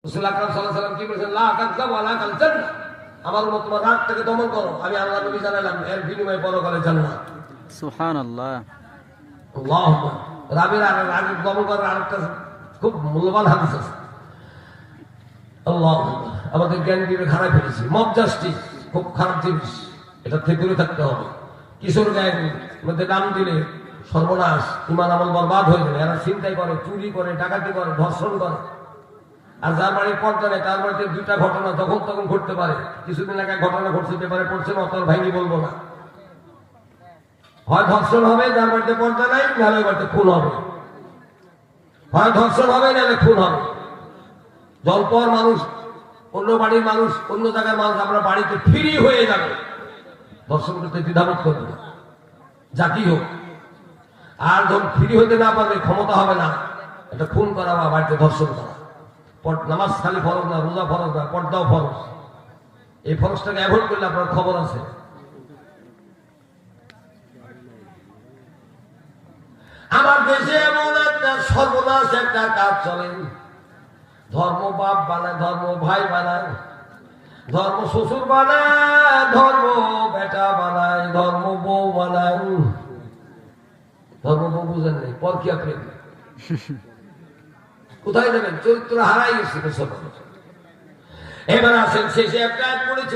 রাসূল আকরাম সাল্লাল্লাহু আলাইহি ওয়াসাল্লাম কি বলেছেন, লা তাকযাব ওয়ালা কাল জান্নাহ, আমার উম্মত তোমার রাগটাকে দমন করো, আমি আল্লাহ নবী জানালাম এর বিনিময়ে পরকালে জান্নাত। সুবহানাল্লাহ। আল্লাহু আকবার। রাবের আর রাগ দমন করার আরেকটা খুব মূল্যবান হাদিস আছে। আল্লাহু আকবার। আমাদের জ্ঞান বিবেক হারাই ফেলেছি। মব জাস্টিস খুব খারাপ জিনিস, এটা থেকে দূরে থাকতে হবে। কিশোর গায়ের মধ্যে নাম দিলে সর্বনাশ, ইমান আমল বরবাদ হয়ে যাবে। এরা ছিনতাই করে, চুরি করে, ডাকাতি করে, ধর্ষণ করে। আর যার বাড়ির পর্দা নেই তার বাড়িতে দুইটা ঘটনা তখন তখন ঘটতে পারে। কিছুদিন আগে ঘটনা ঘটছে, পেপারে পড়ছে না, অত ভাঙি বলবো না। হয় ধর্ষণ হবে যার বাড়িতে পর্দা নাই, নাহলে ওই বাড়িতে খুন হবে। হয় ধর্ষণ হবে, নাহলে খুন হবে। জলপর মানুষ, অন্য বাড়ির মানুষ, অন্য জায়গার মানুষ আমরা বাড়িতে ফ্রি হয়ে যাবে, ধর্ষণ করতে দ্বিধাবোধ করবে না, জাতি হোক। আর যখন ফ্রি হতে না পারবে, ক্ষমতা হবে না, এটা খুন করা বা বাড়িতে ধর্ষণ করা। নামাজ খালি ফরজ না, রোজা ফরজ না, পর্দাও ফরজ। এই ফরজটাকে অ্যাভয়েড করলে আপনার খবর আছে। আমার দেশে এমন একটা সর্বনাশ একটা কাজ চলে, ধর্ম বাপ বানায়, ধর্ম ভাই বানায়, ধর্ম শ্বশুর বানায়, ধর্ম বেটা বানায়, ধর্ম বউ বানায়। ধর্ম বউ বুঝেন নেই, পরকিয়া প্রেম। কোথায় যাবেন? চরিত্র হারাই গেছে। এবার আসেন শেষে একটা পড়েছে